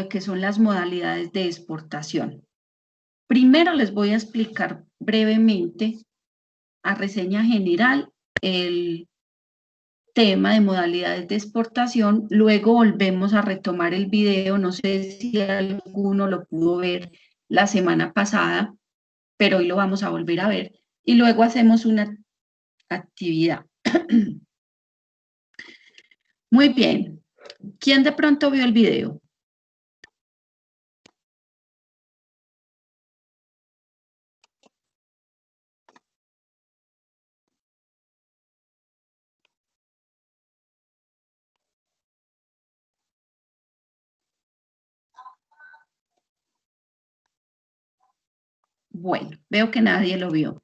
que son las modalidades de exportación. Primero les voy a explicar brevemente, a reseña general, el tema de modalidades de exportación. Luego volvemos a retomar el video, no sé si alguno lo pudo ver la semana pasada, pero hoy lo vamos a volver a ver. Y luego hacemos una actividad. Muy bien. ¿Quién de pronto vio el video? Bueno, veo que nadie lo vio.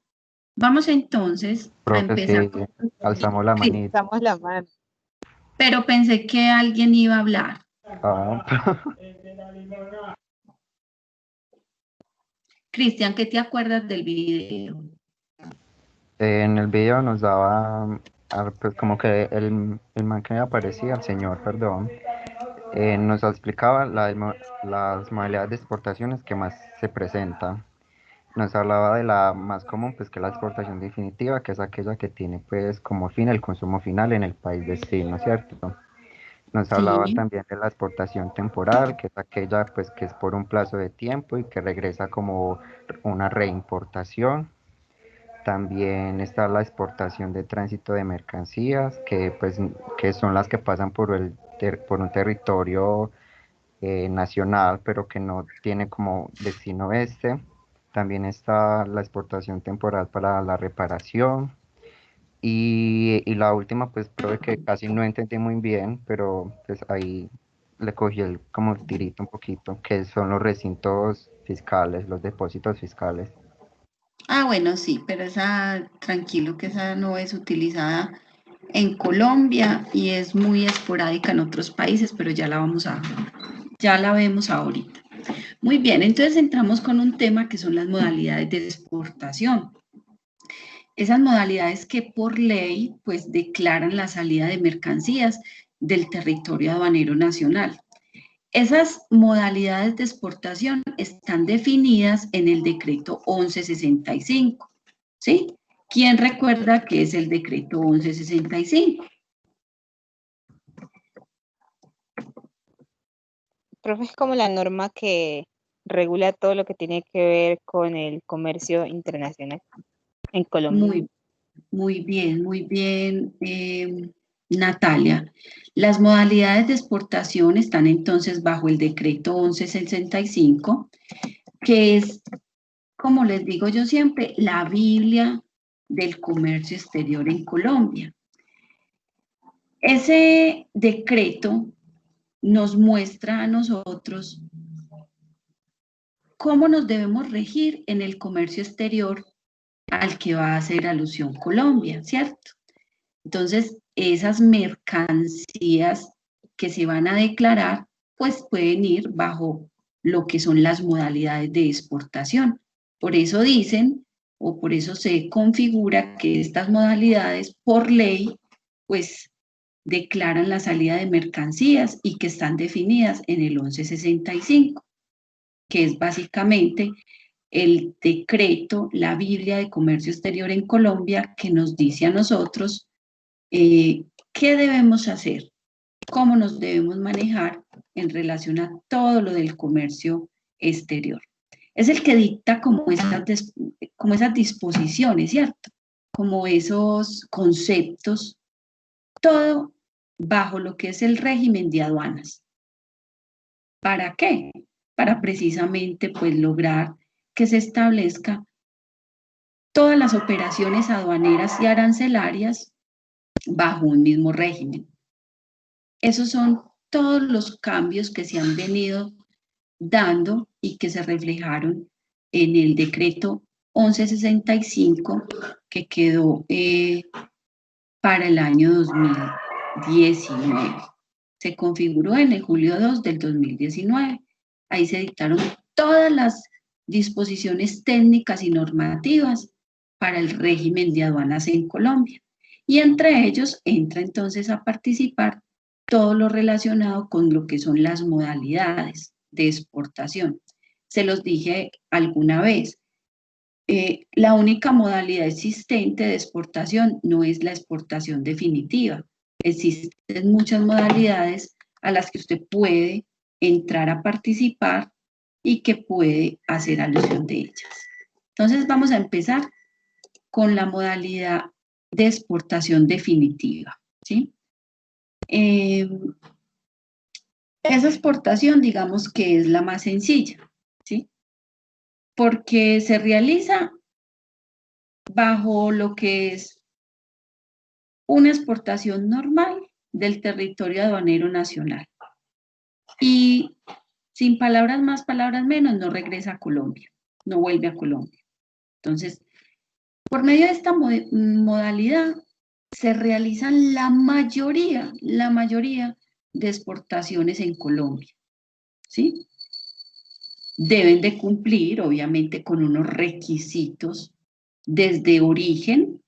Vamos entonces a Profe, empezar sí, con... alzamos la Sí, manita. Damos la mano. pero pensé que alguien iba a hablar. Ah, Cristian, ¿qué te acuerdas del video? en el video nos daba, pues como que el man que aparecía, el señor, perdón, nos explicaba las modalidades de exportaciones que más se presentan. Nos hablaba de la más común, pues que es la exportación definitiva, que es aquella que tiene pues como fin el consumo final en el país destino, ¿cierto? Nos hablaba Sí, también de la exportación temporal, que es aquella pues que es por un plazo de tiempo y que regresa como una reimportación. También está la exportación de tránsito de mercancías, que pues que son las que pasan por un territorio nacional, pero que no tiene como destino este. También está la exportación temporal para la reparación. Y la última, pues, probé que casi no entendí muy bien, pero pues ahí le cogí como el tirito un poquito, que son los recintos fiscales, los depósitos fiscales. ah, bueno, sí, pero esa, tranquilo que esa no es utilizada en Colombia y es muy esporádica en otros países, pero ya la vemos ahorita. Muy bien, entonces entramos con un tema que son las modalidades de exportación. Esas modalidades que por ley, pues, declaran la salida de mercancías del territorio aduanero nacional. Esas modalidades de exportación están definidas en el decreto 1165, ¿sí? ¿Quién recuerda qué es el decreto 1165? Profe, es como la norma que regula todo lo que tiene que ver con el comercio internacional en Colombia. Muy, muy bien, Natalia. Las modalidades de exportación están entonces bajo el decreto 1165, que es, como les digo yo siempre, la Biblia del comercio exterior en Colombia. Ese decreto nos muestra a nosotros cómo nos debemos regir en el comercio exterior al que va a hacer alusión Colombia, ¿cierto? Entonces, esas mercancías que se van a declarar, pues pueden ir bajo lo que son las modalidades de exportación. Por eso dicen, o por eso se configura que estas modalidades, por ley, pues declaran la salida de mercancías y que están definidas en el 1165, que es básicamente el decreto, la Biblia de Comercio Exterior en Colombia, que nos dice a nosotros qué debemos hacer, cómo nos debemos manejar en relación a todo lo del comercio exterior. Es el que dicta como esas disposiciones, ¿cierto? Como esos conceptos, todo bajo lo que es el régimen de aduanas. ¿Para qué? Para precisamente pues lograr que se establezca todas las operaciones aduaneras y arancelarias bajo un mismo régimen. Esos son todos los cambios que se han venido dando y que se reflejaron en el decreto 1165 que quedó para el año 2019. Se configuró en el julio 2 del 2019. Ahí se dictaron todas las disposiciones técnicas y normativas para el régimen de aduanas en Colombia. Y entre ellos entra entonces a participar todo lo relacionado con lo que son las modalidades de exportación. Se los dije alguna vez. La única modalidad existente de exportación no es la exportación definitiva. Existen muchas modalidades a las que usted puede entrar a participar y que puede hacer alusión de ellas. Entonces vamos a empezar con la modalidad de exportación definitiva, ¿sí? Esa exportación, digamos que es la más sencilla, ¿sí? Porque se realiza bajo lo que es una exportación normal del territorio aduanero nacional. Y sin palabras más, palabras menos, no regresa a Colombia, no vuelve a Colombia. Entonces, por medio de esta modalidad se realizan la mayoría de exportaciones en Colombia, ¿sí? Deben de cumplir, obviamente, con unos requisitos desde origen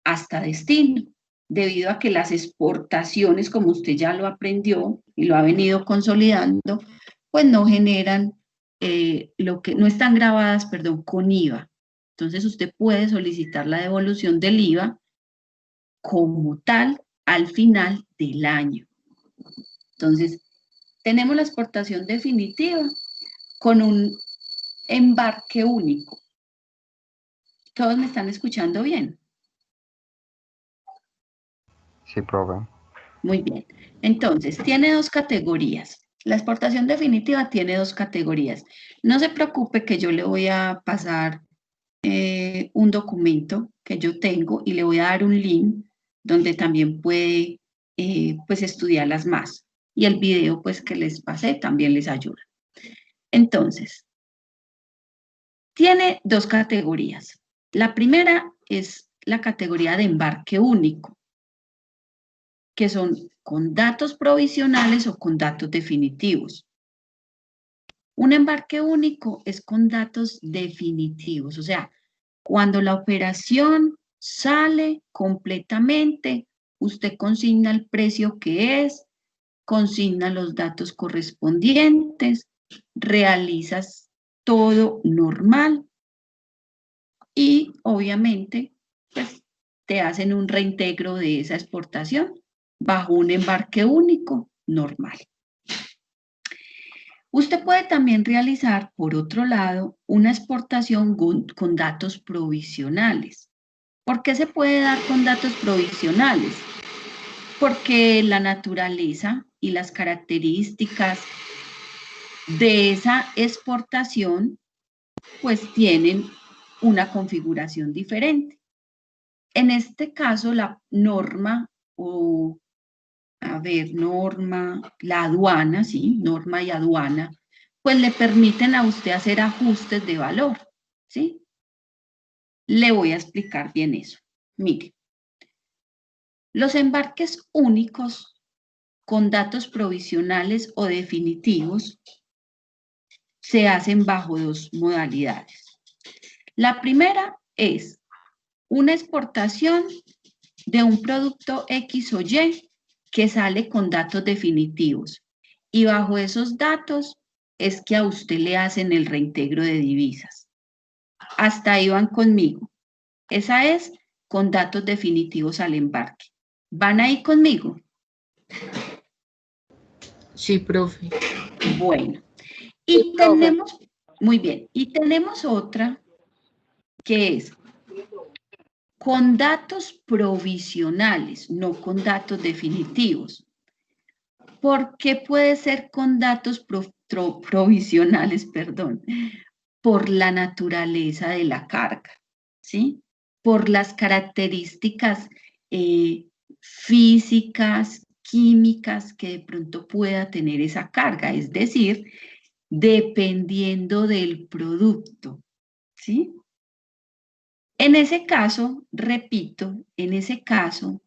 hasta destino, debido a que las exportaciones, como usted ya lo aprendió y lo ha venido consolidando, pues no generan no están grabadas, perdón, con IVA. Entonces usted puede solicitar la devolución del IVA como tal al final del año. Entonces, tenemos la exportación definitiva con un embarque único. ¿Todos me están escuchando bien? Sí, profe. Muy bien. Entonces, tiene dos categorías. La exportación definitiva tiene dos categorías. No se preocupe que yo le voy a pasar un documento que yo tengo y le voy a dar un link donde también puede pues estudiarlas más. Y el video pues que les pasé también les ayuda. Entonces, tiene dos categorías. La primera es la categoría de embarque único, que son con datos provisionales o con datos definitivos. Un embarque único es con datos definitivos, o sea, cuando la operación sale completamente, usted consigna el precio que es, consigna los datos correspondientes, realizas todo normal y obviamente pues, te hacen un reintegro de esa exportación bajo un embarque único normal. Usted puede también realizar, por otro lado, una exportación con datos provisionales. ¿Por qué se puede dar con datos provisionales? Porque la naturaleza y las características de esa exportación pues tienen una configuración diferente. En este caso, la norma la aduana, ¿sí? Norma y aduana, pues le permiten a usted hacer ajustes de valor, ¿sí? Le voy a explicar bien eso. Mire, los embarques únicos con datos provisionales o definitivos se hacen bajo dos modalidades. La primera es una exportación de un producto X o Y que sale con datos definitivos y bajo esos datos es que a usted le hacen el reintegro de divisas. Hasta ahí van conmigo. Esa es con datos definitivos al embarque. ¿Van ahí conmigo? Sí, profe. Bueno, y tenemos, muy bien, y tenemos otra que es con datos provisionales, no con datos definitivos. ¿Por qué puede ser con datos provisionales, perdón? Por la naturaleza de la carga, ¿sí? Por las características físicas, químicas que de pronto pueda tener esa carga, es decir, dependiendo del producto, ¿sí? En ese caso, repito, en ese caso,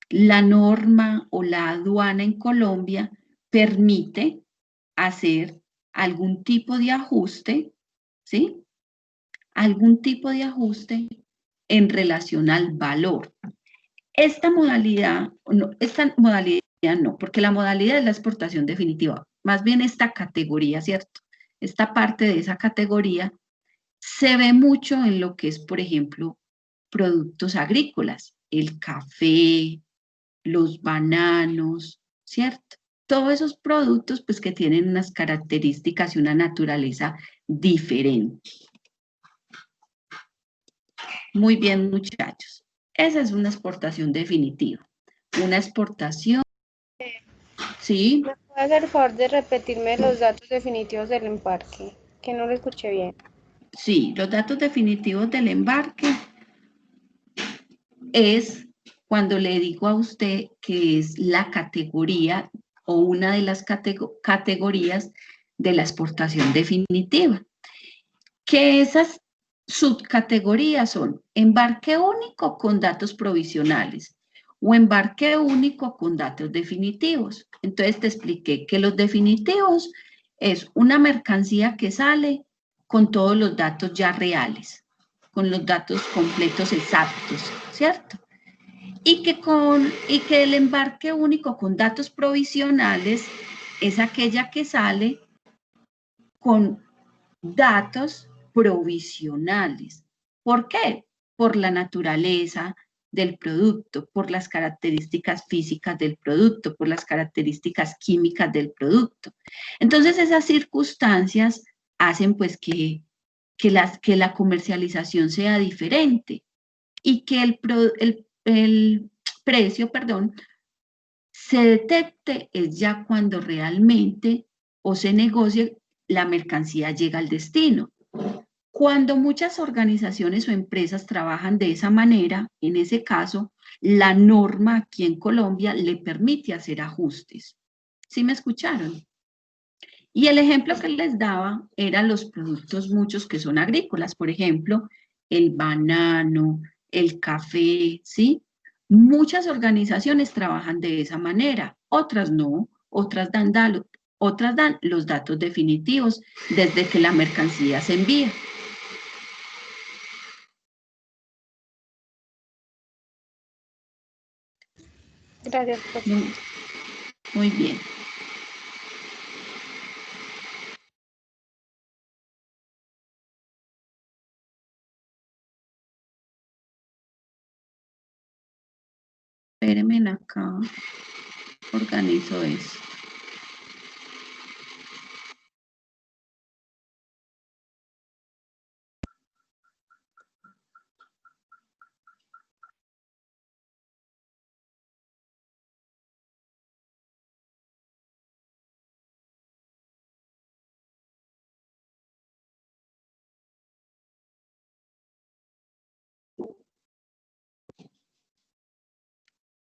la norma o la aduana en Colombia permite hacer algún tipo de ajuste, ¿sí? Algún tipo de ajuste en relación al valor. Esta modalidad no, porque la modalidad es la exportación definitiva. más bien esta categoría, ¿cierto? Esta parte de esa categoría se ve mucho en lo que es, por ejemplo, productos agrícolas, el café, los bananos, ¿cierto? Todos esos productos pues que tienen unas características y una naturaleza diferente. Muy bien, muchachos. Esa es una exportación definitiva. Una exportación, ¿sí? ¿Me puede hacer el favor de repetirme los datos definitivos del embarque? Que no lo escuché bien. Sí, los datos definitivos del embarque es cuando le digo a usted que es la categoría o una de las categorías de la exportación definitiva. Que esas subcategorías son embarque único con datos provisionales o embarque único con datos definitivos. Entonces te expliqué que los definitivos es una mercancía que sale con todos los datos ya reales, con los datos completos exactos, ¿cierto? Y que el embarque único con datos provisionales es aquella que sale con datos provisionales. ¿Por qué? Por la naturaleza del producto, por las características físicas del producto, por las características químicas del producto. Entonces esas circunstancias hacen pues que la comercialización sea diferente y que el precio, perdón, se detecte es ya cuando realmente o se negocie la mercancía llega al destino. Cuando muchas organizaciones o empresas trabajan de esa manera, en ese caso, la norma aquí en Colombia le permite hacer ajustes. ¿Sí me escucharon? Y el ejemplo que les daba eran los productos muchos que son agrícolas, por ejemplo, el banano, el café, ¿sí? Muchas organizaciones trabajan de esa manera, otras no, otras dan los datos definitivos desde que la mercancía se envía. Gracias, profesor. Muy bien. Espérenme acá, organizo eso.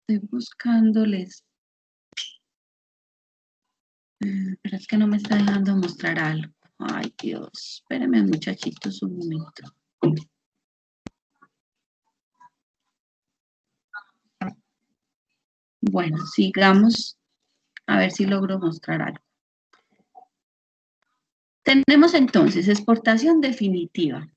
Estoy buscándoles. Pero es que no me está dejando mostrar algo. Ay, Dios. Espérenme, muchachitos, un momento. Bueno, sigamos. A ver si logro mostrar algo. Tenemos entonces exportación definitiva.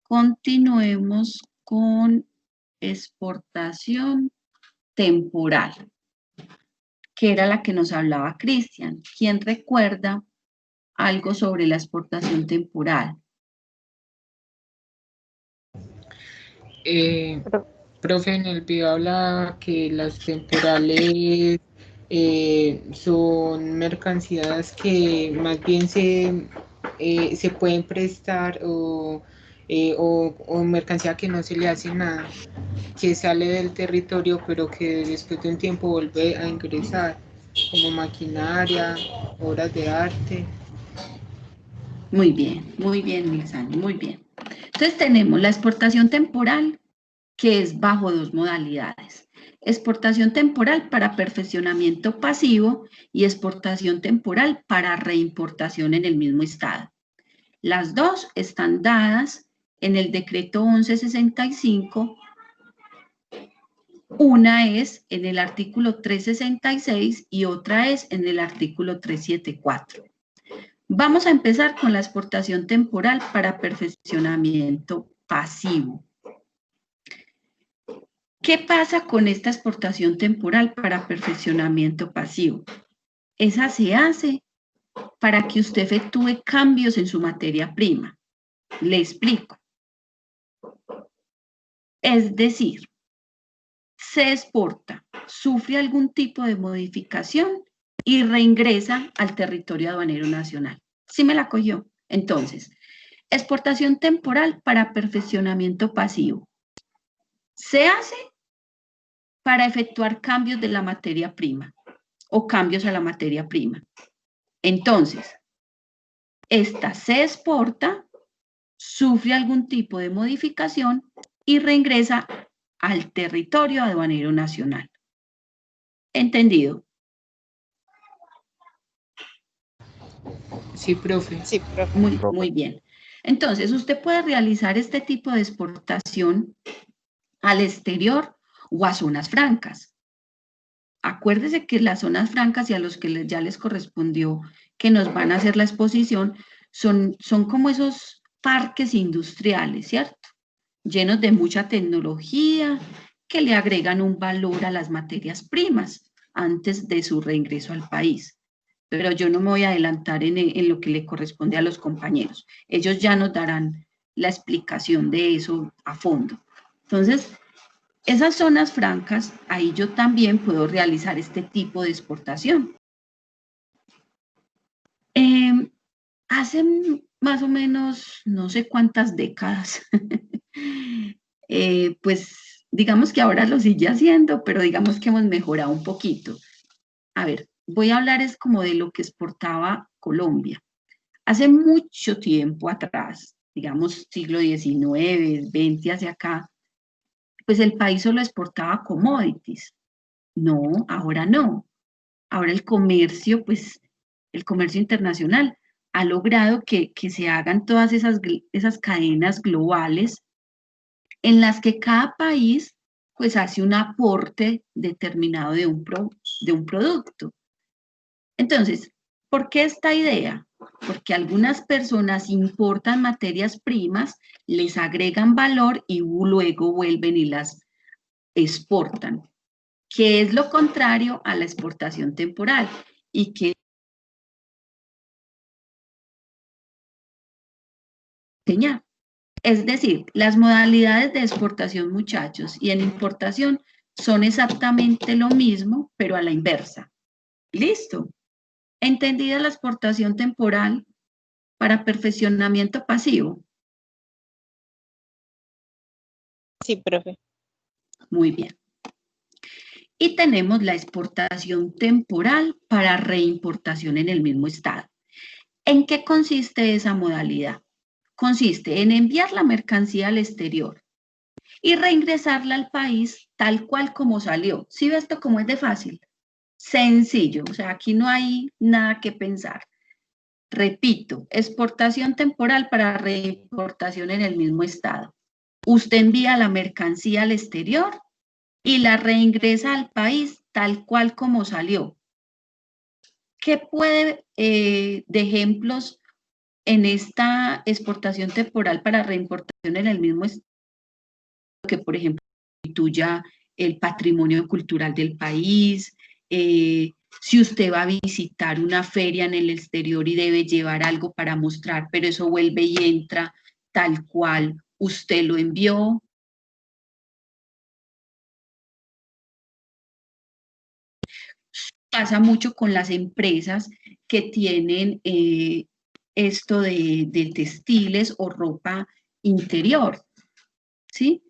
Continuemos con exportación temporal, que era la que nos hablaba Cristian. ¿Quién recuerda algo sobre la exportación temporal? Profe, en el video habla que las temporales son mercancías que más bien se pueden prestar o mercancía que no se le hace nada, que sale del territorio pero que después de un tiempo vuelve a ingresar, como maquinaria, obras de arte. Muy bien, Milsani, muy bien. Entonces tenemos la exportación temporal, que es bajo dos modalidades. Exportación temporal para perfeccionamiento pasivo y exportación temporal para reimportación en el mismo estado. Las dos están dadas en el decreto 1165. Una es en el artículo 366 y otra es en el artículo 374. Vamos a empezar con la exportación temporal para perfeccionamiento pasivo. ¿Qué pasa con esta exportación temporal para perfeccionamiento pasivo? Esa se hace para que usted efectúe cambios en su materia prima. Le explico. Es decir, se exporta, sufre algún tipo de modificación y reingresa al territorio aduanero nacional. ¿Sí me la cogió? Entonces, exportación temporal para perfeccionamiento pasivo. Se hace para efectuar cambios de la materia prima o cambios a la materia prima. Entonces, esta se exporta, sufre algún tipo de modificación y reingresa al territorio aduanero nacional. ¿Entendido? Sí, profe. Sí, profe. Muy bien. Entonces, usted puede realizar este tipo de exportación al exterior o a zonas francas. Acuérdese que las zonas francas y a los que ya les correspondió que nos van a hacer la exposición son como esos parques industriales, ¿cierto? Llenos de mucha tecnología que le agregan un valor a las materias primas antes de su reingreso al país. Pero yo no me voy a adelantar en lo que le corresponde a los compañeros. Ellos ya nos darán la explicación de eso a fondo. Entonces, esas zonas francas, ahí yo también puedo realizar este tipo de exportación. Hace más o menos no sé cuántas décadas, pues digamos que ahora lo sigue haciendo, pero digamos que hemos mejorado un poquito. A ver, voy a hablar es como de lo que exportaba Colombia. Hace mucho tiempo atrás, digamos siglo XIX, XX hacia acá, pues el país solo exportaba commodities. No, ahora no. Ahora el comercio, pues el comercio internacional ha logrado que se hagan todas esas cadenas globales en las que cada país pues hace un aporte determinado de un producto. Entonces, ¿por qué esta idea? Porque algunas personas importan materias primas, les agregan valor y luego vuelven y las exportan, que es lo contrario a la exportación temporal y que enseñar. Es decir, las modalidades de exportación, muchachos, y en importación son exactamente lo mismo, pero a la inversa. ¿Listo? ¿Entendida la exportación temporal para perfeccionamiento pasivo? Sí, profe. Muy bien. Y tenemos la exportación temporal para reimportación en el mismo estado. ¿En qué consiste esa modalidad? Consiste en enviar la mercancía al exterior y reingresarla al país tal cual como salió. ¿Sí ves esto cómo es de fácil? Sencillo, o sea, aquí no hay nada que pensar. Repito, exportación temporal para reimportación en el mismo estado. Usted envía la mercancía al exterior y la reingresa al país tal cual como salió. ¿Qué puede de ejemplos en esta exportación temporal para reimportación en el mismo estado? Que, por ejemplo, constituya el patrimonio cultural del país, si usted va a visitar una feria en el exterior y debe llevar algo para mostrar, pero eso vuelve y entra tal cual usted lo envió. Pasa mucho con las empresas que tienen esto de textiles o ropa interior, ¿sí?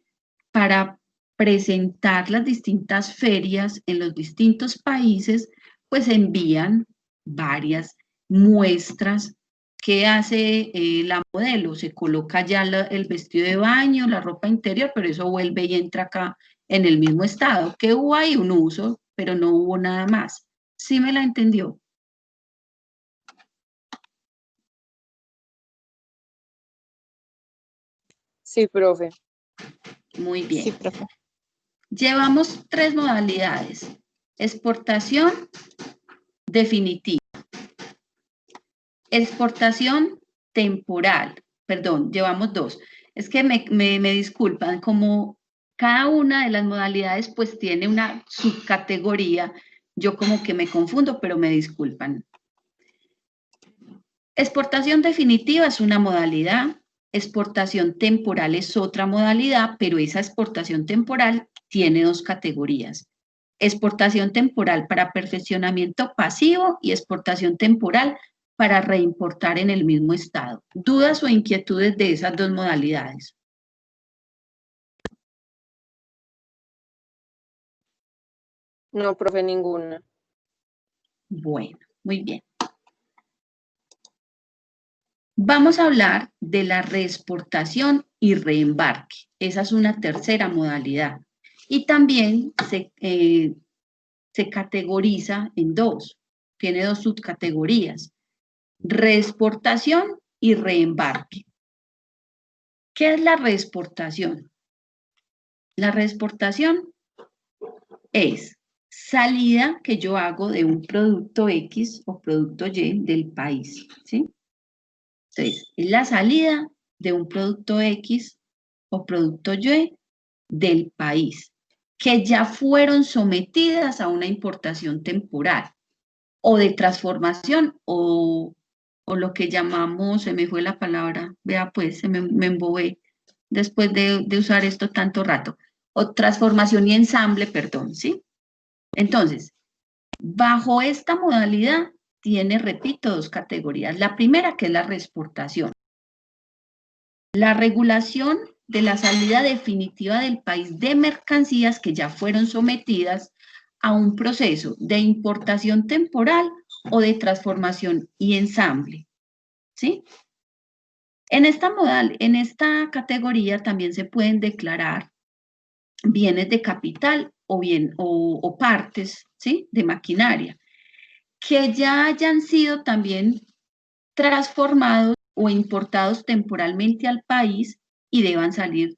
Para presentar las distintas ferias en los distintos países, pues envían varias muestras que hace la modelo. Se coloca ya el vestido de baño, la ropa interior, pero eso vuelve y entra acá en el mismo estado. Que hubo ahí un uso, pero no hubo nada más. ¿Sí me la entendió? Sí, profe. Muy bien. Sí, profe. Llevamos 3 modalidades. Exportación definitiva. Exportación temporal. Perdón, llevamos 2. Es que me disculpan, como Cada una de las modalidades pues tiene una subcategoría. Yo como que me confundo, pero me disculpan. Exportación definitiva es una modalidad, exportación temporal es otra modalidad, pero esa exportación temporal tiene dos categorías. Exportación temporal para perfeccionamiento pasivo y exportación temporal para reimportar en el mismo estado. ¿Dudas o inquietudes de esas dos modalidades? No, profe, ninguna. Bueno, muy bien. Vamos a hablar de la reexportación y reembarque. Esa es una tercera modalidad. Y también se categoriza en dos. Tiene dos subcategorías. Reexportación y reembarque. ¿Qué es la reexportación? La reexportación es salida que yo hago de un producto X o producto Y del país, ¿sí? Entonces, es la salida de un producto X o producto Y del país, que ya fueron sometidas a una importación temporal o de transformación o lo que llamamos, se me fue la palabra, vea pues, me embobé después de usar esto tanto rato, o transformación y ensamble, perdón, ¿sí? Entonces, bajo esta modalidad tiene, repito, dos categorías. La primera, que es la reexportación. La regulación de la salida definitiva del país de mercancías que ya fueron sometidas a un proceso de importación temporal o de transformación y ensamble, ¿sí? En esta categoría también se pueden declarar bienes de capital o partes, ¿sí? De maquinaria, que ya hayan sido también transformados o importados temporalmente al país y deban salir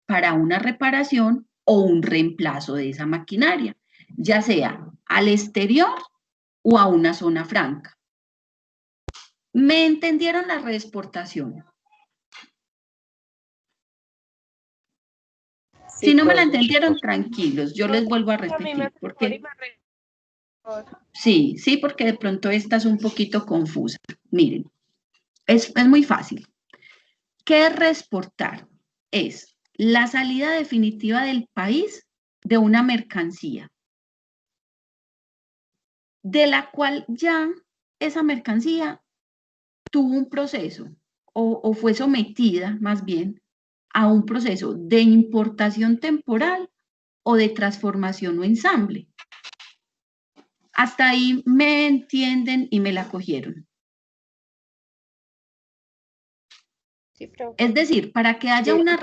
para una reparación o un reemplazo de esa maquinaria, ya sea al exterior o a una zona franca. ¿Me entendieron la reexportación? Sí, Si no me la profe. entendieron, tranquilos, yo les vuelvo a repetir. Porque sí, porque de pronto esta es un poquito confusa. Miren, es muy fácil. ¿Qué es reexportar? Es la salida definitiva del país de una mercancía, de la cual ya esa mercancía tuvo un proceso o fue sometida más bien a un proceso de importación temporal o de transformación o ensamble. Hasta ahí me entienden y me la cogieron. Sí, profe. Es decir, para que haya una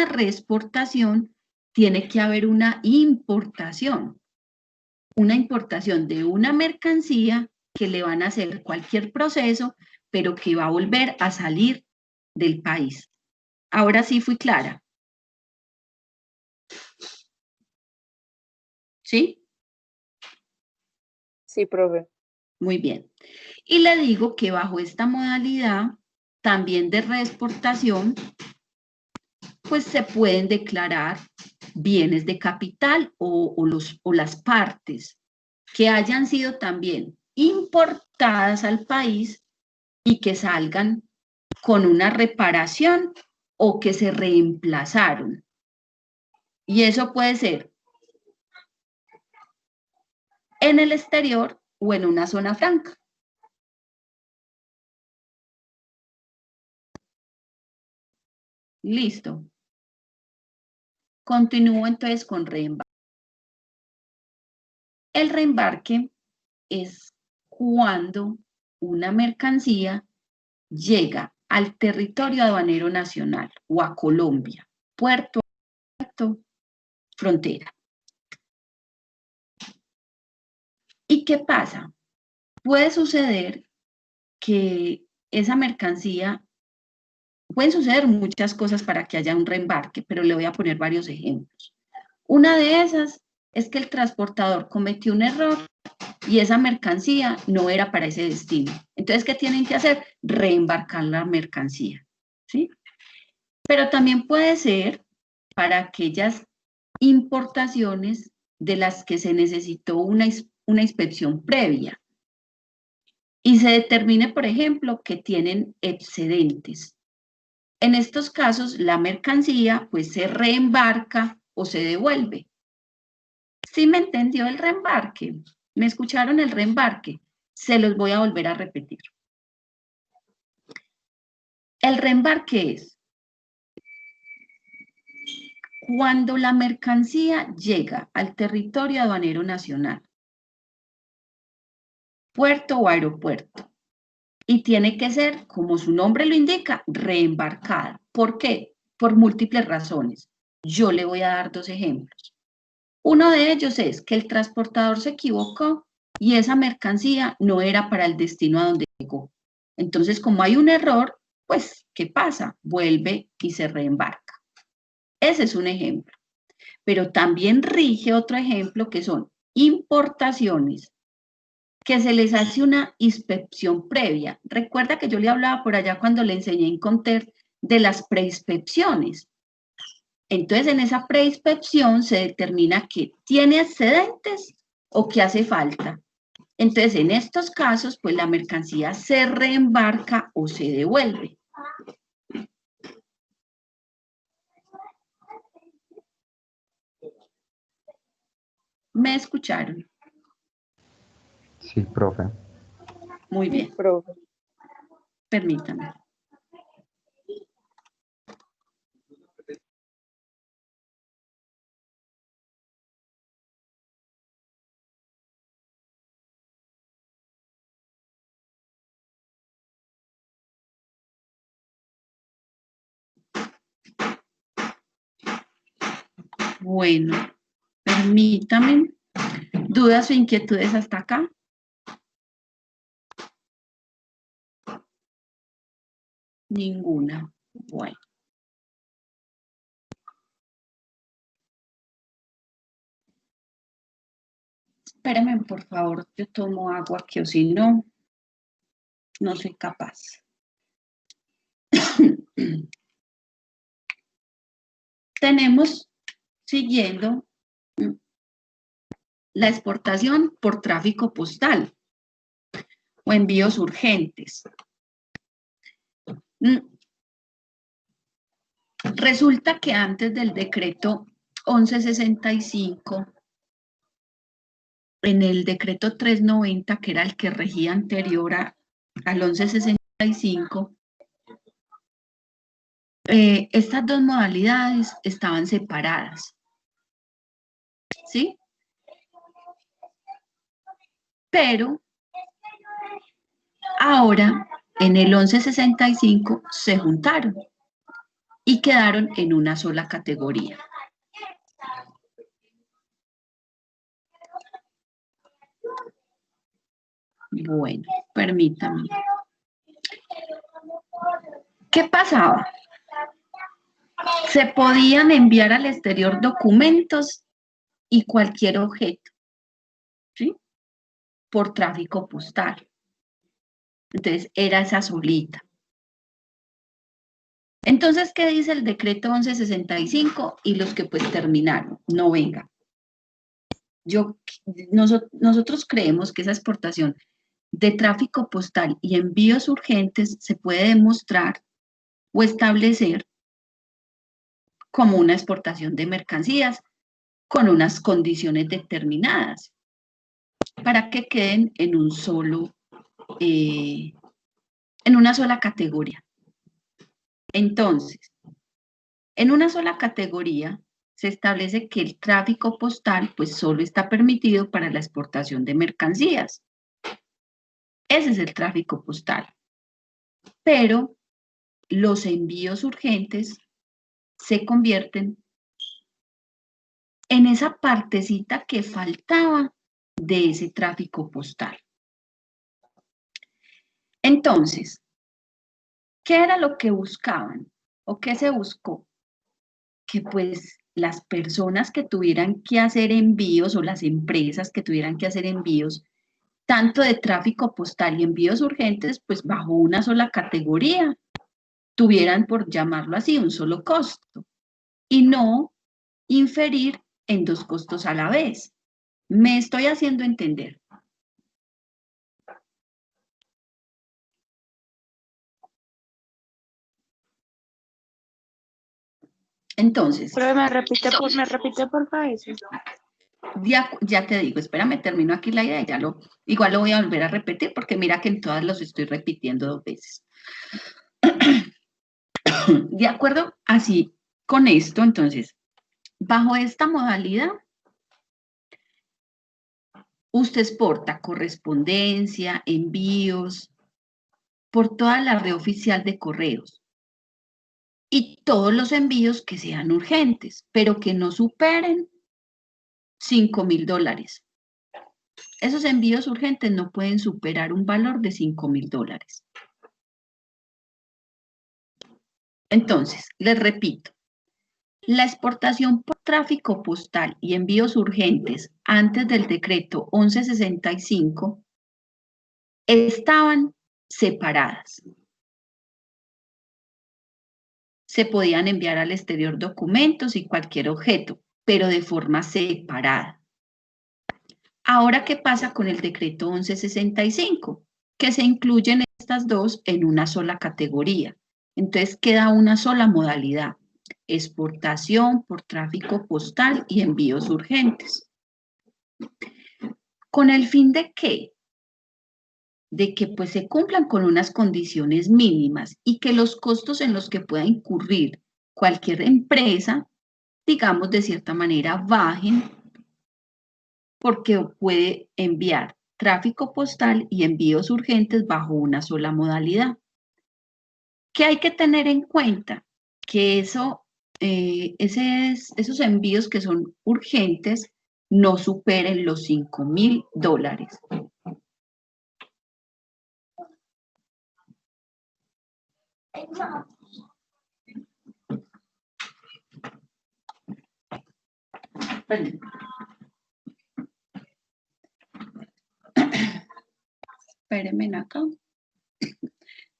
reexportación, tiene que haber una importación de una mercancía que le van a hacer cualquier proceso, pero que va a volver a salir del país. Ahora sí fui clara. ¿Sí? Sí, profe. Muy bien. Y le digo que bajo esta modalidad, también de reexportación, pues se pueden declarar bienes de capital o las partes que hayan sido también importadas al país y que salgan con una reparación o que se reemplazaron. Y eso puede ser en el exterior o en una zona franca. Listo. Continúo entonces con reembarque. El reembarque es cuando una mercancía llega al territorio aduanero nacional o a Colombia, puerto, frontera. ¿Y qué pasa? Puede suceder que esa mercancía, pueden suceder muchas cosas para que haya un reembarque, pero le voy a poner varios ejemplos. Una de esas es que el transportador cometió un error y esa mercancía no era para ese destino. Entonces, ¿qué tienen que hacer? Reembarcar la mercancía, ¿sí? Pero también puede ser para aquellas importaciones de las que se necesitó una inspección previa y se determine, por ejemplo, que tienen excedentes. En estos casos, la mercancía pues se reembarca o se devuelve. ¿Sí me entendió el reembarque? ¿Me escucharon el reembarque? Se los voy a volver a repetir. El reembarque es cuando la mercancía llega al territorio aduanero nacional, puerto o aeropuerto, y tiene que ser, como su nombre lo indica, reembarcada. ¿Por qué? Por múltiples razones. Yo le voy a dar 2 ejemplos. Uno de ellos es que el transportador se equivocó y esa mercancía no era para el destino a donde llegó. Entonces, como hay un error, pues, ¿qué pasa? Vuelve y se reembarca. Ese es un ejemplo. Pero también rige otro ejemplo que son importaciones que se les hace una inspección previa. Recuerda que yo le hablaba por allá cuando le enseñé en Conter de las preinspecciones. Entonces, en esa preinspección se determina que tiene excedentes o que hace falta. Entonces, en estos casos, pues la mercancía se reembarca o se devuelve. ¿Me escucharon? Sí, profe. Muy bien. Profe. Permítame. Bueno, permítame. ¿Dudas o inquietudes hasta acá? Ninguna. Bueno. Espérenme, por favor, yo tomo agua que o si no, no soy capaz. Tenemos, siguiendo, la exportación por tráfico postal o envíos urgentes. Resulta que antes del decreto 1165, en el decreto 390, que era el que regía anterior al 1165, estas dos modalidades estaban separadas, ¿sí? Pero ahora, en el 1165, se juntaron y quedaron en una sola categoría. Bueno, permítanme. ¿Qué pasaba? Se podían enviar al exterior documentos y cualquier objeto, ¿sí? Por tráfico postal. Entonces, era esa solita. Entonces, ¿qué dice el decreto 1165? Y los que pues terminaron, no venga. Nosotros creemos que esa exportación de tráfico postal y envíos urgentes se puede demostrar o establecer como una exportación de mercancías con unas condiciones determinadas para que queden en un solo, en una sola categoría. Entonces, en una sola categoría se establece que el tráfico postal pues solo está permitido para la exportación de mercancías. Ese es el tráfico postal. Pero los envíos urgentes se convierten en esa partecita que faltaba de ese tráfico postal. Entonces, ¿qué era lo que buscaban? ¿O qué se buscó? Que pues las personas que tuvieran que hacer envíos o las empresas que tuvieran que hacer envíos, tanto de tráfico postal y envíos urgentes, pues bajo una sola categoría, tuvieran, por llamarlo así, un solo costo. y no inferir en dos costos a la vez. Me estoy haciendo entender. Entonces, Pero me repite por favor eso. ya te digo, espérame, termino aquí la idea y igual lo voy a volver a repetir porque mira que en todas los estoy repitiendo 2 veces. De acuerdo, así con esto, entonces, bajo esta modalidad, usted exporta correspondencia, envíos, por toda la red oficial de correos. Y todos los envíos que sean urgentes, pero que no superen $5,000. Esos envíos urgentes no pueden superar un valor de $5,000. Entonces, les repito, la exportación por tráfico postal y envíos urgentes antes del decreto 1165 estaban separadas. Se podían enviar al exterior documentos y cualquier objeto, pero de forma separada. Ahora, ¿qué pasa con el decreto 1165? Que se incluyen estas dos en una sola categoría. Entonces queda una sola modalidad: exportación por tráfico postal y envíos urgentes. ¿Con el fin de qué? De que pues se cumplan con unas condiciones mínimas y que los costos en los que pueda incurrir cualquier empresa, digamos de cierta manera, bajen, porque puede enviar tráfico postal y envíos urgentes bajo una sola modalidad. ¿Qué hay que tener en cuenta? Que esos envíos que son urgentes no superen los $5,000. Espérenme acá.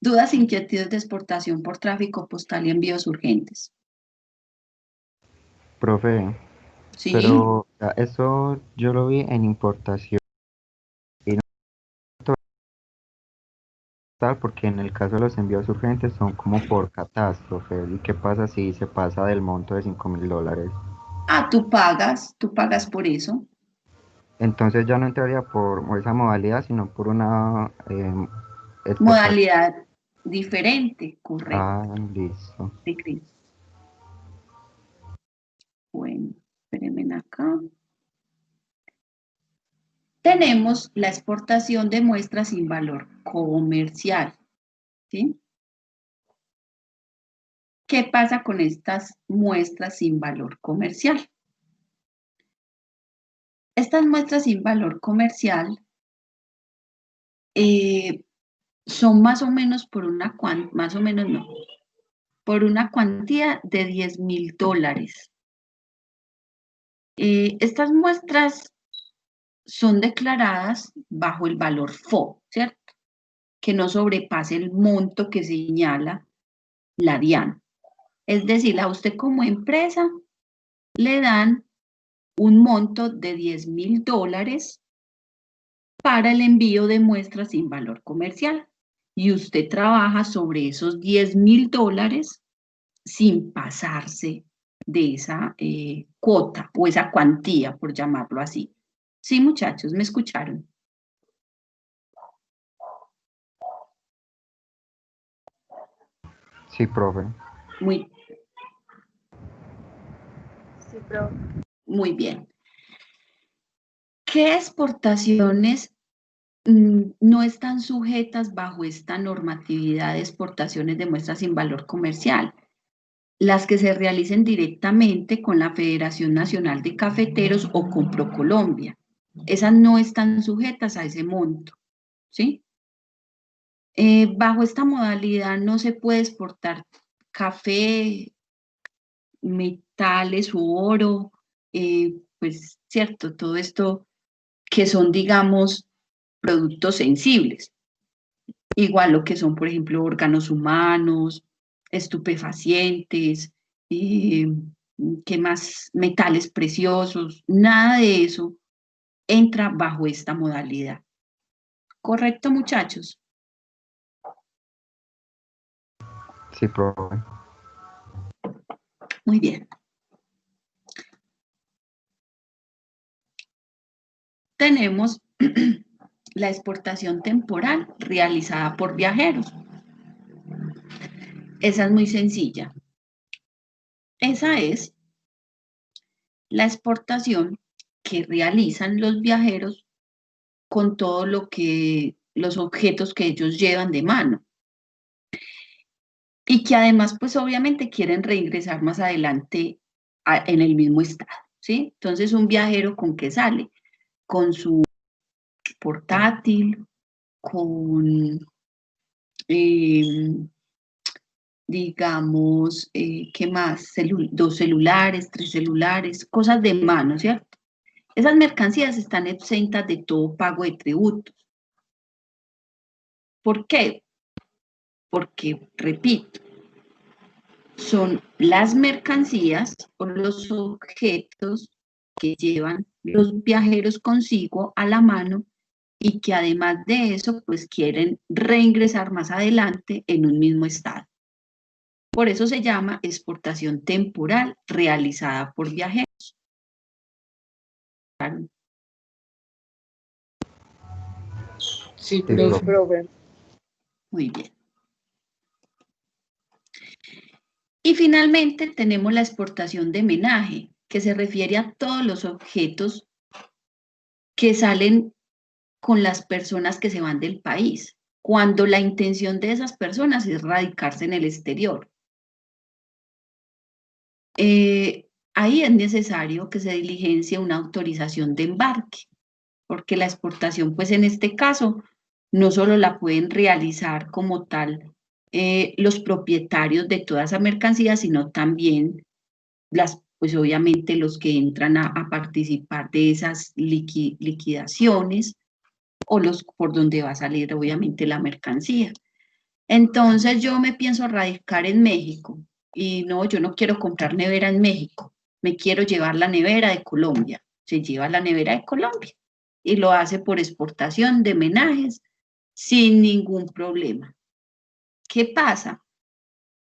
Dudas, inquietudes de exportación por tráfico postal y envíos urgentes. Profe, ¿Sí? pero eso yo lo vi en importación y no tal, porque en el caso de los envíos urgentes son como por catástrofe. ¿Y qué pasa si se pasa del monto de $5,000? Ah, tú pagas por eso. Entonces ya no entraría por esa modalidad, sino por una exportación. Modalidad diferente, correcto. Ah, listo. De Cris. Bueno, espérenme acá. Tenemos la exportación de muestras sin valor comercial, ¿sí? ¿Qué pasa con estas muestras sin valor comercial? Estas muestras sin valor comercial son más o menos por una por una cuantía de $10,000. Estas muestras son declaradas bajo el valor FO, ¿cierto? Que no sobrepase el monto que señala la DIAN. Es decir, a usted como empresa le dan un monto de $10,000 para el envío de muestras sin valor comercial. Y usted trabaja sobre esos $10,000 sin pasarse de esa cuota o esa cuantía, por llamarlo así. Sí, muchachos, ¿me escucharon? Sí, profe. Sí, pero Muy bien. ¿Qué exportaciones no están sujetas bajo esta normatividad de exportaciones de muestras sin valor comercial? Las que se realicen directamente con la Federación Nacional de Cafeteros o con ProColombia. Esas no están sujetas a ese monto, ¿sí? Bajo esta modalidad no se puede exportar café, metales u oro, pues cierto, todo esto que son, digamos, productos sensibles. Igual lo que son, por ejemplo, órganos humanos, estupefacientes, ¿qué más? Metales preciosos, nada de eso entra bajo esta modalidad. ¿Correcto, muchachos? Sí, profe. Muy bien. Tenemos la exportación temporal realizada por viajeros. Esa es muy sencilla. Esa es la exportación que realizan los viajeros con todo lo que, los objetos que ellos llevan de mano. Y que además, pues obviamente quieren reingresar más adelante en el mismo estado, ¿sí? Entonces, un viajero, ¿con qué sale? Con su portátil, con, digamos, ¿qué más? 2 celulares, 3 celulares, cosas de mano, ¿cierto? Esas mercancías están exentas de todo pago de tributos. ¿Por qué? Porque, repito, son las mercancías o los objetos que llevan los viajeros consigo a la mano y que además de eso, pues quieren reingresar más adelante en un mismo estado. Por eso se llama exportación temporal realizada por viajeros. Sí, Sí, profe. profe. Muy bien. Y finalmente tenemos la exportación de menaje, que se refiere a todos los objetos que salen con las personas que se van del país, cuando la intención de esas personas es radicarse en el exterior. Ahí es necesario que se diligencie una autorización de embarque, porque la exportación, pues en este caso, no solo la pueden realizar como tal los propietarios de toda esa mercancía, sino también pues obviamente los que entran a participar de esas liquidaciones o los por donde va a salir obviamente la mercancía. Entonces yo me pienso radicar en México y no, yo no quiero comprar nevera en México, me quiero llevar la nevera de Colombia. Se lleva la nevera de Colombia y lo hace por exportación de menajes sin ningún problema. ¿Qué pasa?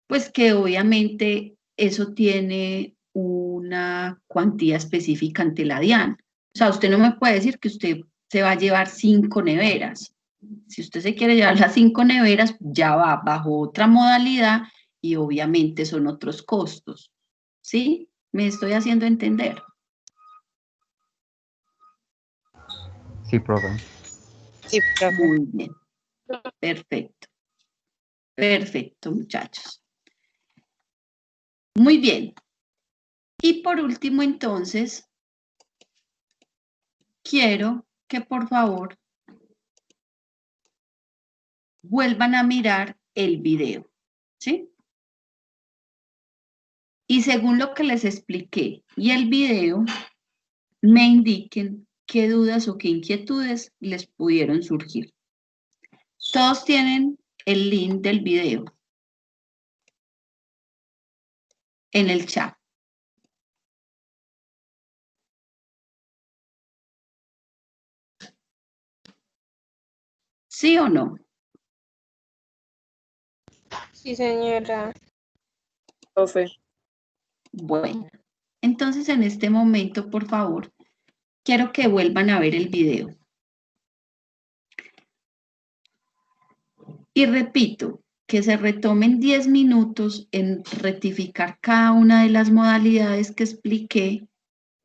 Pues que obviamente eso tiene una cuantía específica ante la DIAN. O sea, usted no me puede decir que usted se va a llevar 5 neveras. Si usted se quiere llevar las 5 neveras, ya va bajo otra modalidad y obviamente son otros costos. ¿Sí? ¿Me estoy haciendo entender? Sí, profe. Sí, profe. Muy bien. Perfecto. Perfecto, muchachos. Muy bien. Y por último, entonces, quiero que por favor vuelvan a mirar el video, ¿sí? Y según lo que les expliqué y el video, me indiquen qué dudas o qué inquietudes les pudieron surgir. Todos tienen el link del video en el chat. ¿Sí o no? Sí, señora. Profe. Bueno, entonces en este momento, por favor, quiero que vuelvan a ver el video. Y repito, que se retomen 10 minutos en rectificar cada una de las modalidades que expliqué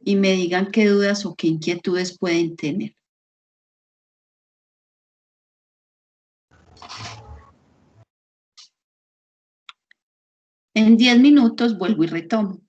y me digan qué dudas o qué inquietudes pueden tener. En 10 minutos vuelvo y retomo.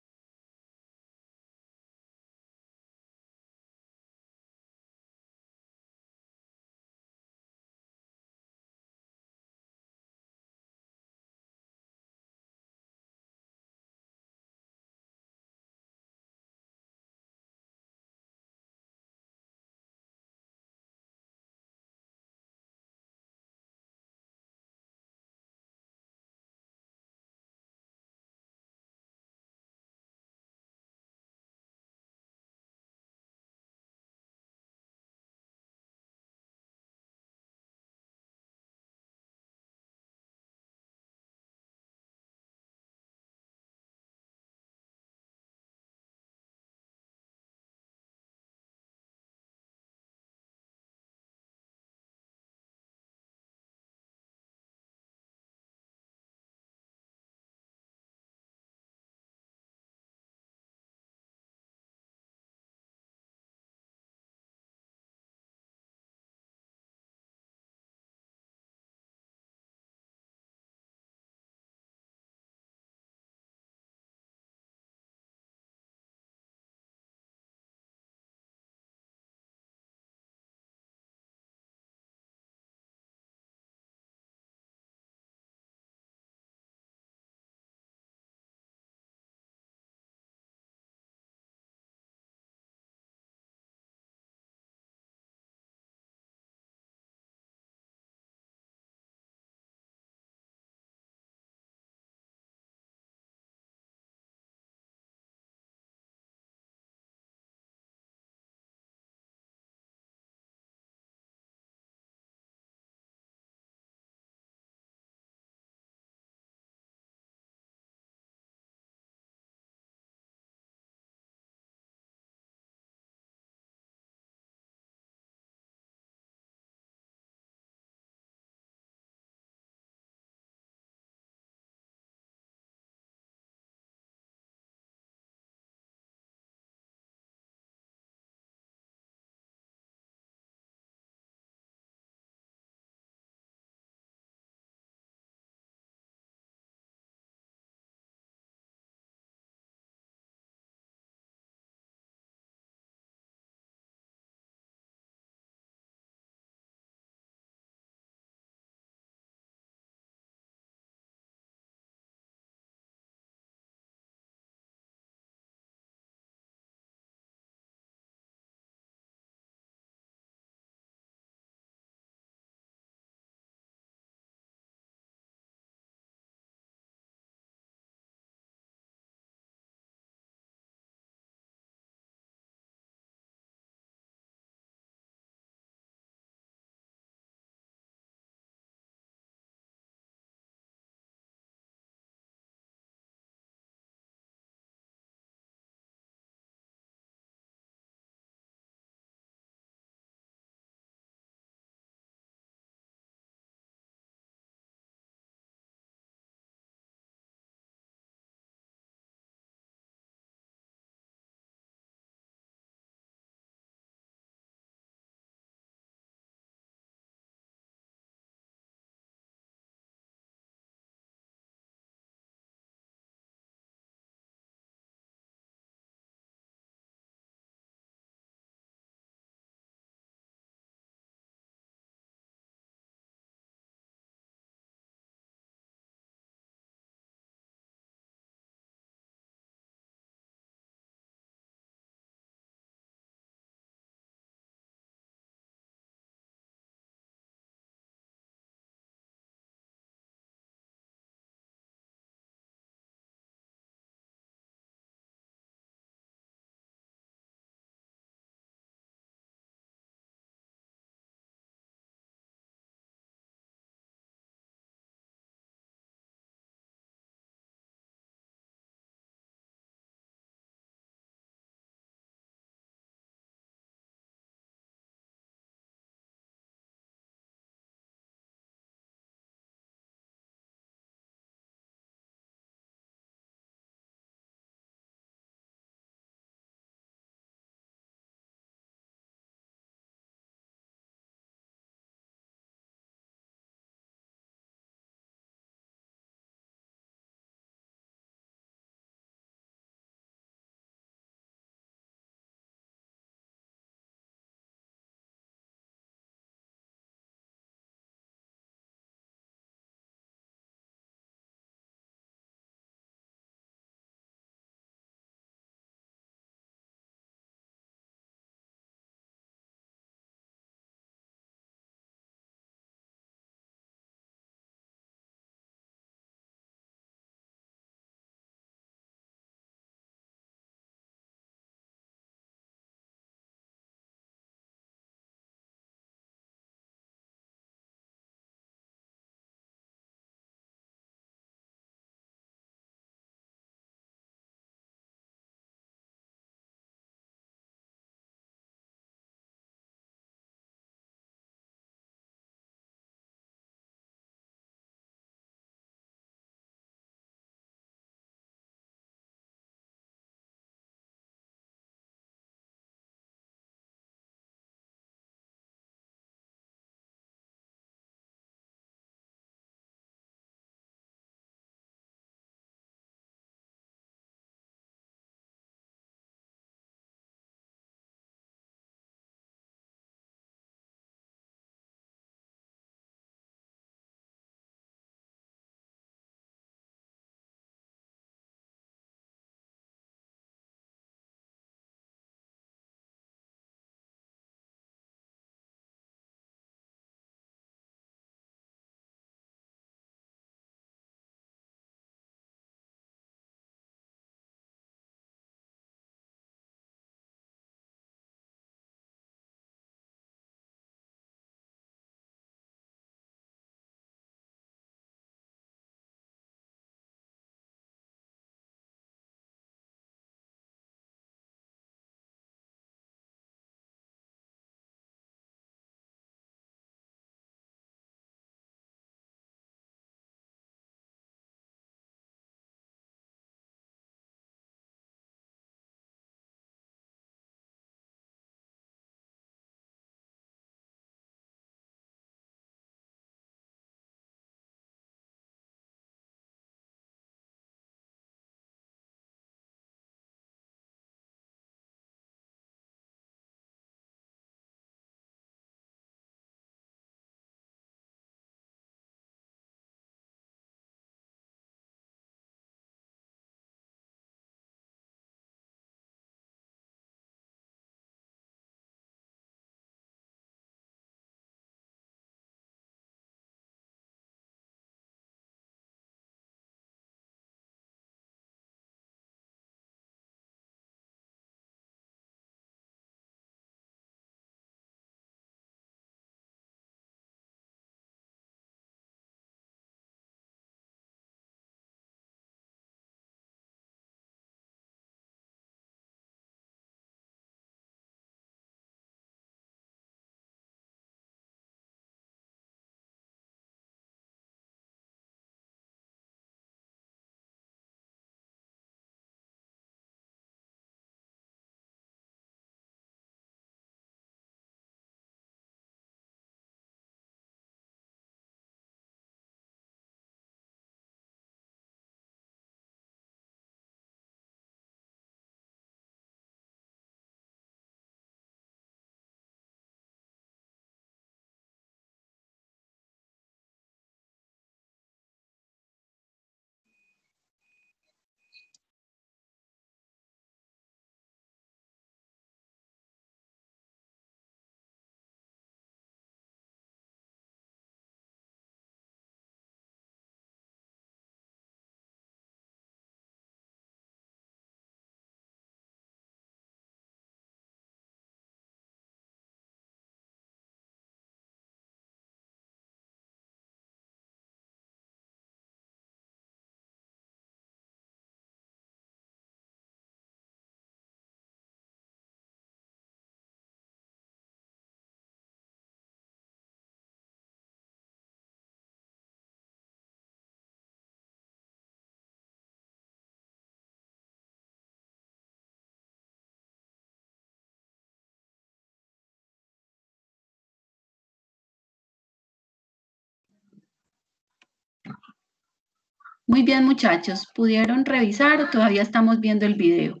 Muy bien, muchachos. ¿Pudieron revisar o todavía estamos viendo el video?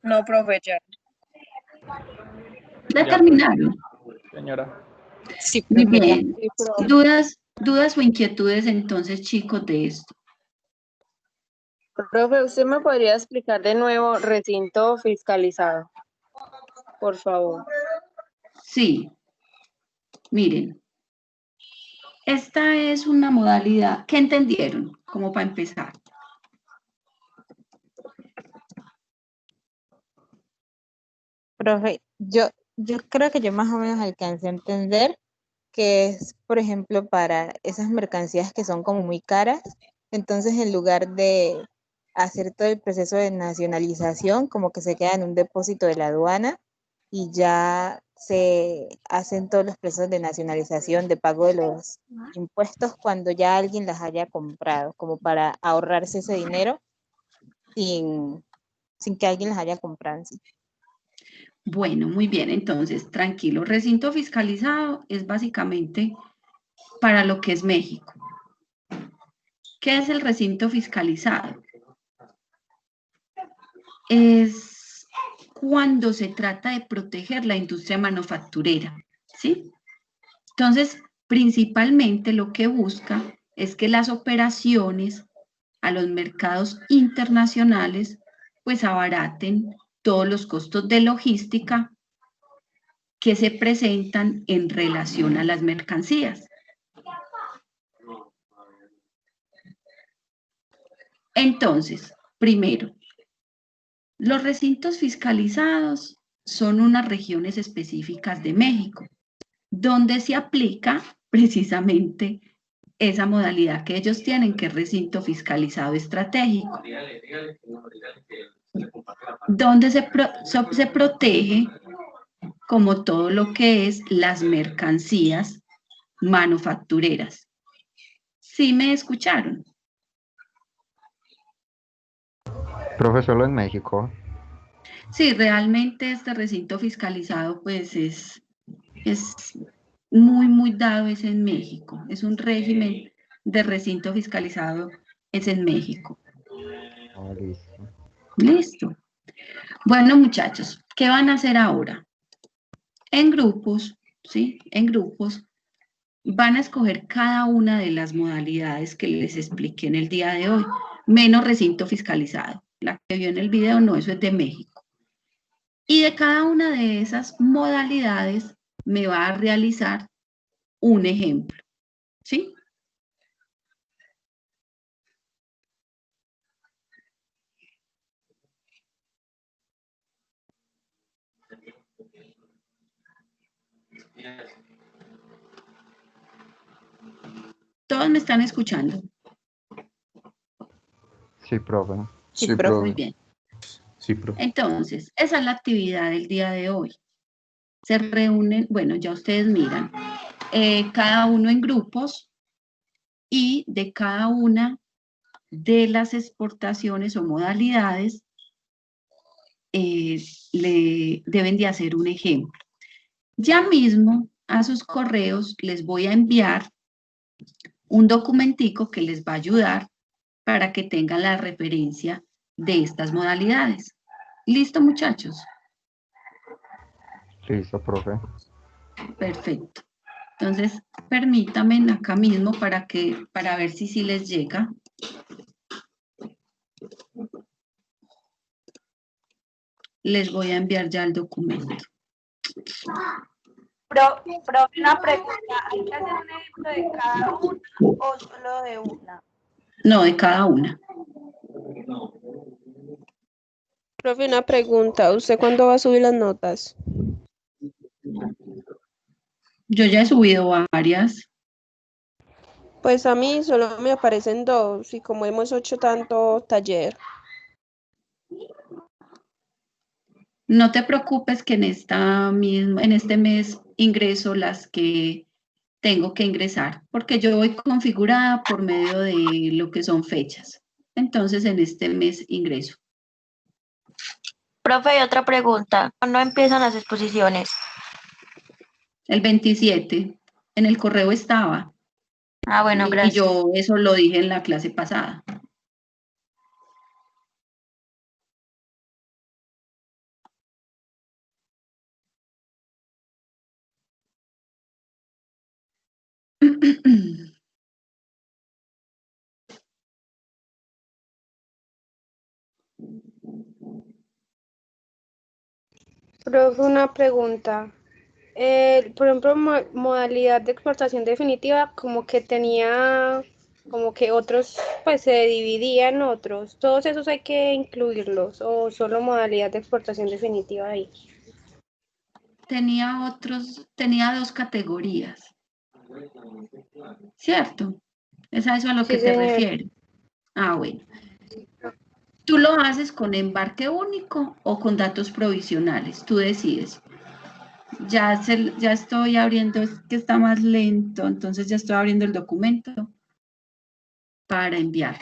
No, profe, ya. ¿Ya terminaron? Señora. Sí, Muy profe, ya. bien. ¿Dudas o inquietudes entonces, chicos, de esto? Profe, ¿usted me podría explicar de nuevo recinto fiscalizado? Por favor. Sí. Miren. Esta es una modalidad. ¿Qué entendieron? Como para empezar. Profe, yo creo que yo más o menos alcancé a entender que es, por ejemplo, para esas mercancías que son como muy caras, entonces en lugar de hacer todo el proceso de nacionalización, como que se queda en un depósito de la aduana y ya se hacen todos los procesos de nacionalización, de pago de los impuestos cuando ya alguien las haya comprado, como para ahorrarse ese dinero sin que alguien las haya comprado en sí. Bueno, muy bien, entonces, tranquilo. Recinto fiscalizado es básicamente para lo que es México. ¿Qué es el recinto fiscalizado? Es cuando se trata de proteger la industria manufacturera, ¿sí? Entonces, principalmente lo que busca es que las operaciones a los mercados internacionales pues abaraten todos los costos de logística que se presentan en relación a las mercancías. Entonces, primero, los recintos fiscalizados son unas regiones específicas de México, donde se aplica precisamente esa modalidad que ellos tienen, que es recinto fiscalizado estratégico, donde se protege como todo lo que es las mercancías manufactureras. ¿Sí me escucharon? Profe, solo en México. Sí, realmente este recinto fiscalizado pues es muy dado es en México. Es un régimen de recinto fiscalizado, es en México. Oh, listo. Listo. Bueno, muchachos, ¿qué van a hacer ahora? En grupos, ¿sí? En grupos van a escoger cada una de las modalidades que les expliqué en el día de hoy, menos recinto fiscalizado. La que vio en el video no, eso es de México. Y de cada una de esas modalidades me va a realizar un ejemplo, ¿sí? ¿Todos me están escuchando? Sí, profe. Sí, Sí, profe. Muy profe. bien. Sí, profe. Entonces, esa es la actividad del día de hoy. Se reúnen, bueno, ya ustedes miran, cada uno en grupos y de cada una de las exportaciones o modalidades le deben de hacer un ejemplo. Ya mismo a sus correos les voy a enviar un documentico que les va a ayudar para que tengan la referencia de estas modalidades. ¿Listo, muchachos? Listo, profe. Perfecto. Entonces, permítanme acá mismo para ver si sí les llega. Les voy a enviar ya el documento. Profe, una pregunta, ¿hay que hacer un ejemplo de cada una o solo de una? No, de cada una. Profe, una pregunta, ¿usted cuándo va a subir las notas? Yo ya he subido varias. Pues a mí solo me aparecen 2 y como hemos hecho tanto taller. No te preocupes que en este mes ingreso las que tengo que ingresar, porque yo voy configurada por medio de lo que son fechas. Entonces, en este mes ingreso. Profe, y otra pregunta, ¿cuándo empiezan las exposiciones? El 27, en el correo estaba. Ah, bueno, Y gracias. yo eso lo dije en la clase pasada. Profe, una pregunta. Por ejemplo, modalidad de exportación definitiva, como que tenía, como que otros, pues se dividían otros. ¿Todos esos hay que incluirlos o solo modalidad de exportación definitiva ahí? Tenía dos categorías. ¿Cierto? ¿Es a eso a lo que Sí, te señor. refieres? Ah, bueno. Tú lo haces con embarque único o con datos provisionales, tú decides. Ya estoy abriendo, es que está más lento, entonces ya estoy abriendo el documento para enviar.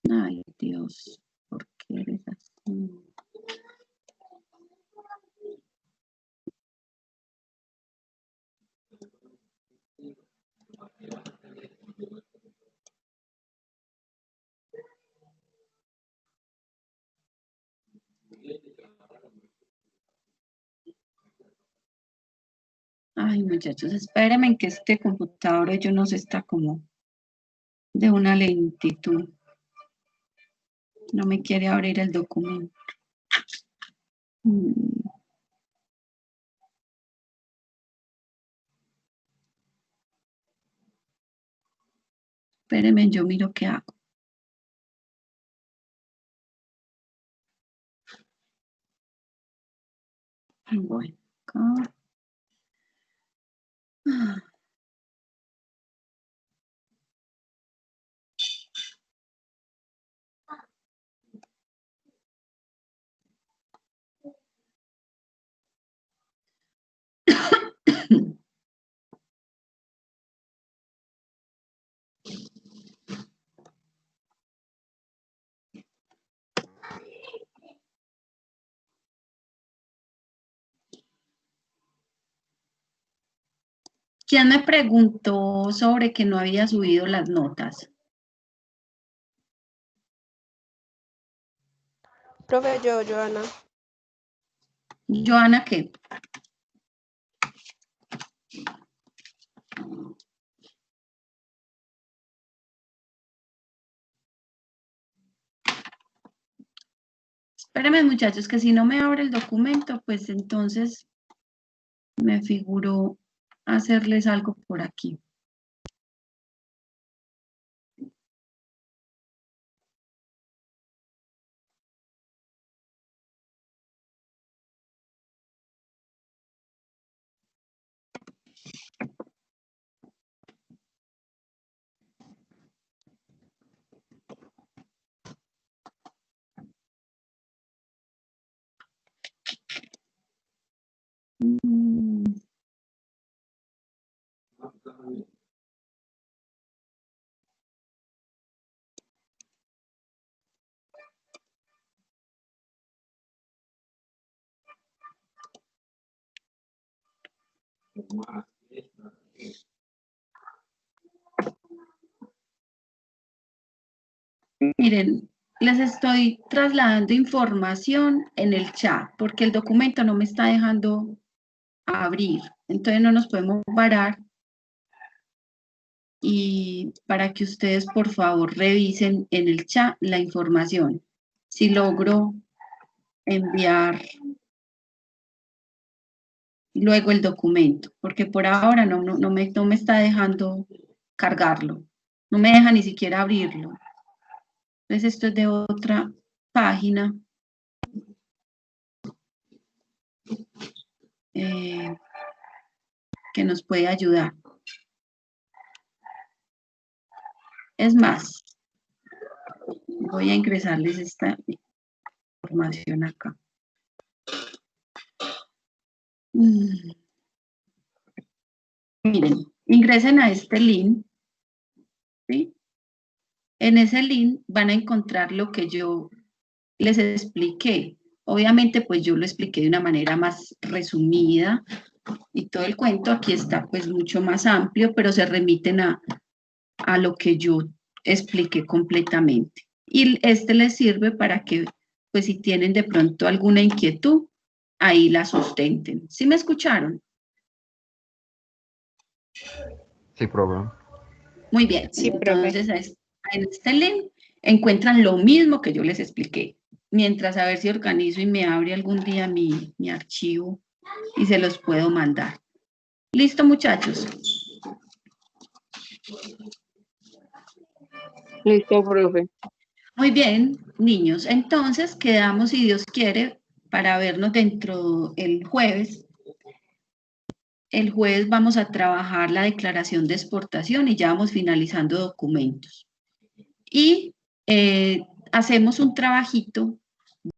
Ay, Dios, ¿por qué eres así? Ay, muchachos, espérenme que este computador yo no sé, está como de una lentitud. No me quiere abrir el documento. Espérenme, yo miro qué hago. Bueno, acá. ¿Quién me preguntó sobre que no había subido las notas? Profe, Joana. Joana, ¿qué? Espérenme, muchachos, que si no me abre el documento, pues entonces me figuró hacerles algo por aquí. Miren, les estoy trasladando información en el chat porque el documento no me está dejando abrir. Entonces no nos podemos parar. Y para que ustedes, por favor, revisen en el chat la información. Si logro enviar luego el documento, porque por ahora no me está dejando cargarlo. No me deja ni siquiera abrirlo. Entonces esto es de otra página. Que nos puede ayudar. Es más, voy a ingresarles esta información acá. Miren, ingresen a este link, ¿sí? En ese link van a encontrar lo que yo les expliqué. Obviamente, pues yo lo expliqué de una manera más resumida y todo el cuento aquí está pues mucho más amplio, pero se remiten a lo que yo expliqué completamente. Y este les sirve para que, pues si tienen de pronto alguna inquietud, ahí la sustenten. ¿Sí me escucharon? Sí, profe. Muy bien. Sí, profe. Entonces, en este link encuentran lo mismo que yo les expliqué. Mientras a ver si organizo y me abre algún día mi archivo y se los puedo mandar. ¿Listo, muchachos? Listo, profe. Muy bien, niños. Entonces, quedamos, si Dios quiere, para vernos dentro el jueves. El jueves vamos a trabajar la declaración de exportación y ya vamos finalizando documentos. Y hacemos un trabajito de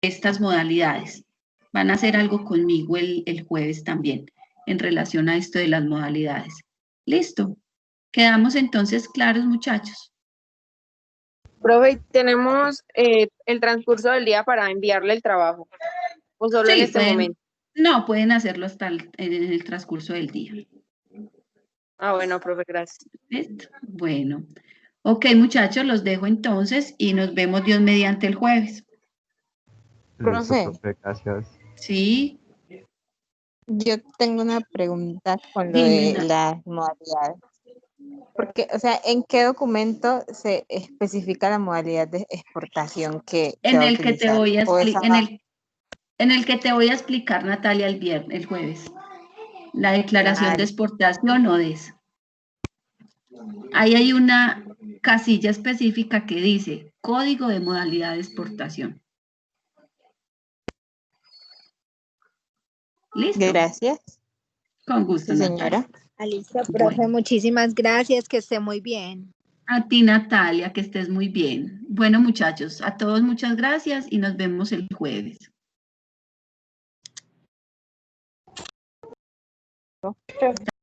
estas modalidades. Van a hacer algo conmigo el jueves también en relación a esto de las modalidades. ¿Listo? ¿Quedamos entonces claros, muchachos? Profe, ¿tenemos el transcurso del día para enviarle el trabajo? ¿O solo en Sí, este momento? no, pueden hacerlo hasta en el transcurso del día. Ah, bueno, profe, gracias. ¿Listo? Bueno. Ok, muchachos, los dejo entonces y nos vemos Dios mediante el jueves. Listo, Profe. profe, gracias. Sí, Yo tengo una pregunta con lo dime, de las modalidades. Porque, o sea, ¿en qué documento se especifica la modalidad de exportación que en va a el que te utilizar? voy a ¿O esa en el que te voy a explicar, Natalia, el jueves. La declaración de Vale. exportación o de eso. Ahí hay una casilla específica que dice Código de Modalidad de Exportación. ¿Listo? Gracias. Con gusto, Sí, Natalia. señora. Listo, profe, Bueno, muchísimas gracias, que esté muy bien. a ti, Natalia, que estés muy bien. Bueno, muchachos, a todos muchas gracias y nos vemos el jueves. Profe.